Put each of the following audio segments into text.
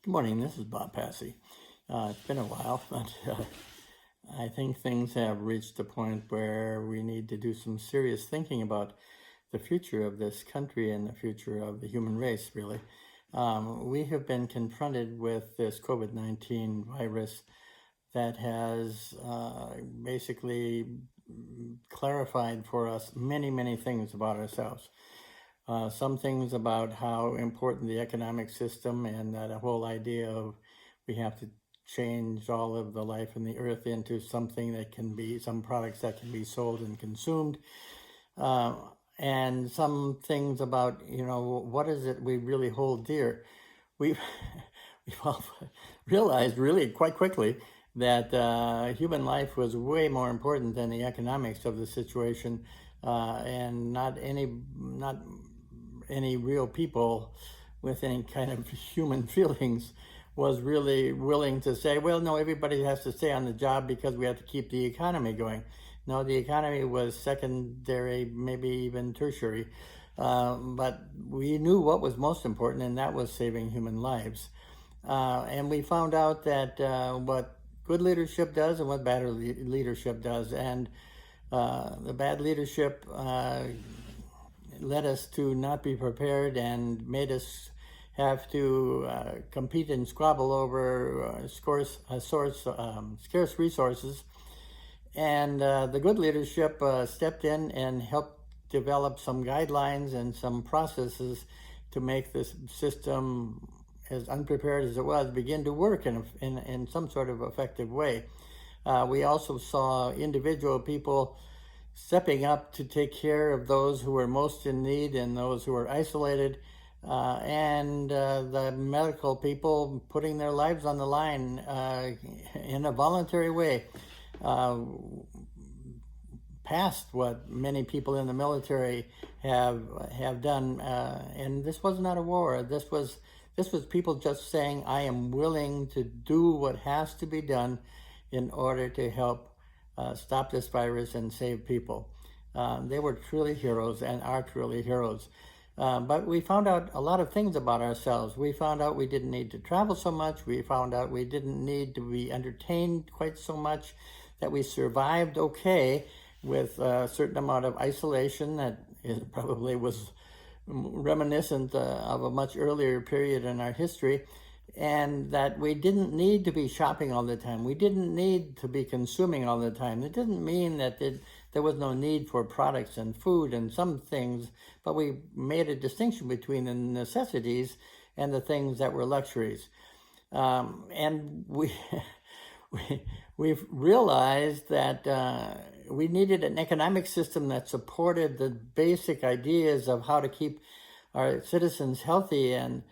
Good morning, this is Bob Passy. It's been a while, but I think things have reached a point where we need to do some serious thinking about the future of this country and the future of the human race, really. We have been confronted with this COVID-19 virus that has basically clarified for us many, many things about ourselves. Some things about how important the economic system and that whole idea of we have to change all of the life in the earth into something that can be, some products that can be sold and consumed. And some things about, what is it we really hold dear? We've, we've all realized really quite quickly that human life was way more important than the economics of the situation, and not any real people with any kind of human feelings was really willing to say, well, no, everybody has to stay on the job because we have to keep the economy going. No, the economy was secondary, maybe even tertiary. But we knew what was most important, and that was saving human lives. And we found out that what good leadership does and what bad leadership does. And the bad leadership led us to not be prepared and made us have to compete and squabble over scarce resources. And the good leadership stepped in and helped develop some guidelines and some processes to make this system, as unprepared as it was, begin to work in some sort of effective way. We also saw individual people stepping up to take care of those who were most in need and those who were isolated, and the medical people putting their lives on the line in a voluntary way, past what many people in the military have done. And this was not a war. This was people just saying, I am willing to do what has to be done in order to help stop this virus and save people. They were truly heroes and are truly heroes. But we found out a lot of things about ourselves. We found out we didn't need to travel so much. We found out we didn't need to be entertained quite so much, that we survived okay with a certain amount of isolation that probably was reminiscent of a much earlier period in our history, and that we didn't need to be shopping all the time. We didn't need to be consuming all the time. It didn't mean that there was no need for products and food and some things, but we made a distinction between the necessities and the things that were luxuries. And we've realized that we needed an economic system that supported the basic ideas of how to keep our citizens healthy and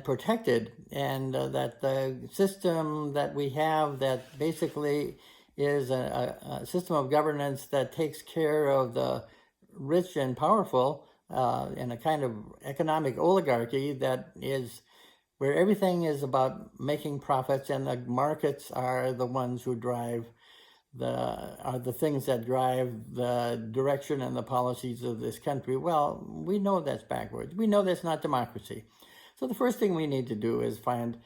protected, and that the system that we have that basically is a system of governance that takes care of the rich and powerful, in a kind of economic oligarchy that is where everything is about making profits, and the markets are the ones who drive the things that drive the direction and the policies of this country. Well, we know that's backwards. We know that's not democracy. So the first thing we need to do is find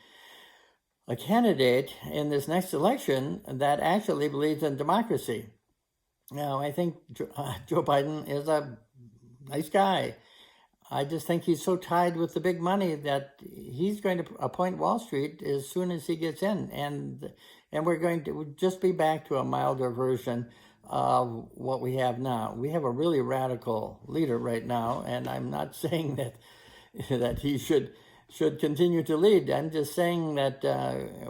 a candidate in this next election that actually believes in democracy. Now, I think Joe Biden is a nice guy. I just think he's so tied with the big money that he's going to appoint Wall Street as soon as he gets in. And we're going to just be back to a milder version of what we have now. We have a really radical leader right now, and I'm not saying that he should continue to lead. I'm just saying that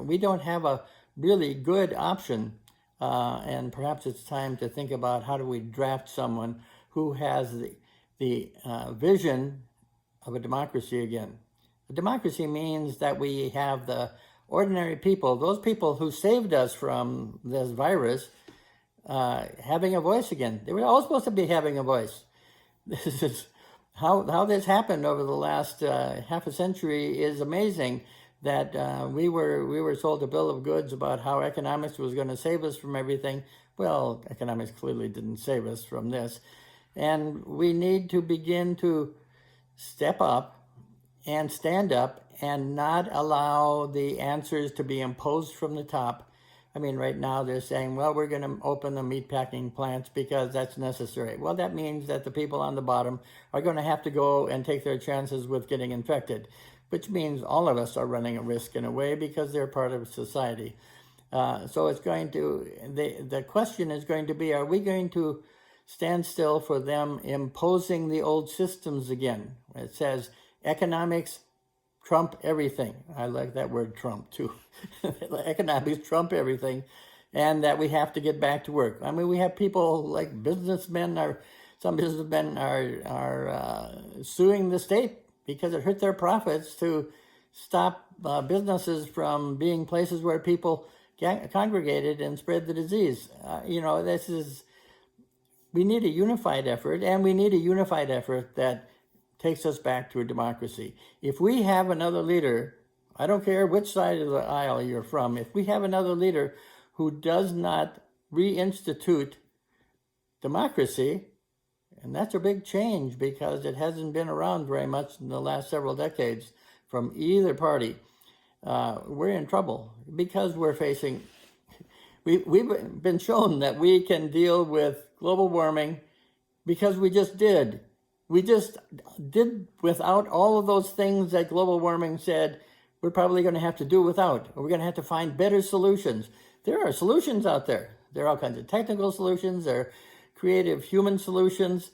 we don't have a really good option, and perhaps it's time to think about how do we draft someone who has the vision of a democracy again. A democracy means that we have the ordinary people, those people who saved us from this virus, having a voice again. They were all supposed to be having a voice. This is how this happened over the last half a century is amazing. That we were sold a bill of goods about how economics was going to save us from everything. Well, economics clearly didn't save us from this. And we need to begin to step up and stand up and not allow the answers to be imposed from the top. I mean, right now they're saying, well, we're going to open the meatpacking plants because that's necessary. Well, that means that the people on the bottom are going to have to go and take their chances with getting infected, which means all of us are running a risk in a way because they're part of society. So it's going to, the question is going to be, are we going to stand still for them imposing the old systems again? It says economics trump everything. I like that word trump too. Economics trump everything, and that we have to get back to work. I mean, we have people like some businessmen are suing the state because it hurt their profits to stop businesses from being places where people congregated and spread the disease. We need a unified effort, and we need a unified effort that takes us back to a democracy. If we have another leader, I don't care which side of the aisle you're from, if we have another leader who does not reinstitute democracy, and that's a big change because it hasn't been around very much in the last several decades from either party, we're in trouble because we're facing, we've been shown that we can deal with global warming because we just did. We just did without all of those things that global warming said we're probably going to have to do without, or we're going to have to find better solutions. There are solutions out there. There are all kinds of technical solutions, there are creative human solutions,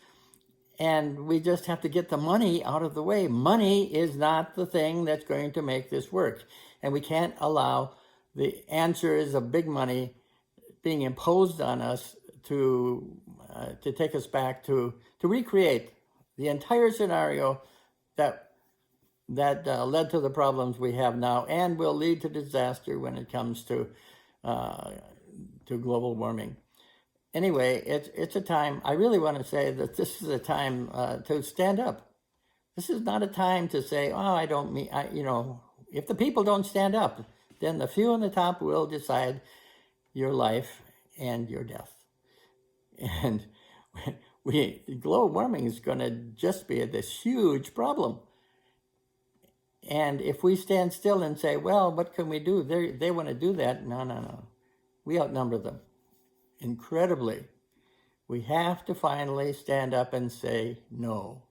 and we just have to get the money out of the way. Money is not the thing that's going to make this work, and we can't allow the answers of big money being imposed on us to take us back to recreate the entire scenario that led to the problems we have now and will lead to disaster when it comes to global warming. Anyway, it's a time, I really want to say that this is a time to stand up. This is not a time to say, oh, if the people don't stand up, then the few on the top will decide your life and your death. And global warming is going to just be this huge problem. And if we stand still and say, well, what can we do? They want to do that. No. We outnumber them incredibly. We have to finally stand up and say no.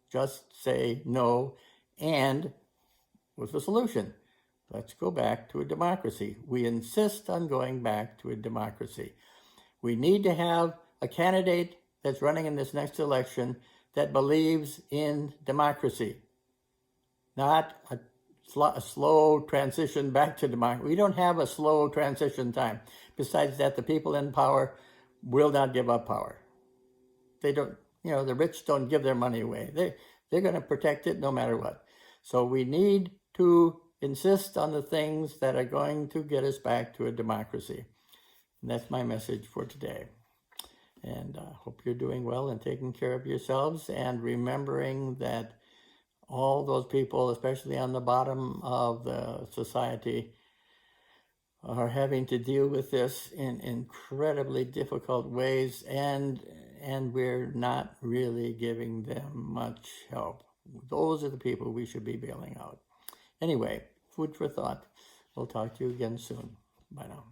Just say no, and with a solution. Let's go back to a democracy. We insist on going back to a democracy. We need to have a candidate that's running in this next election that believes in democracy, not a slow transition back to democracy. We don't have a slow transition time. Besides that, the people in power will not give up power. They don't, the rich don't give their money away. They're going to protect it no matter what. So we need to insist on the things that are going to get us back to a democracy. And that's my message for today. And I hope you're doing well and taking care of yourselves and remembering that all those people, especially on the bottom of the society, are having to deal with this in incredibly difficult ways, and we're not really giving them much help. Those are the people we should be bailing out. Anyway, food for thought. We'll talk to you again soon. Bye now.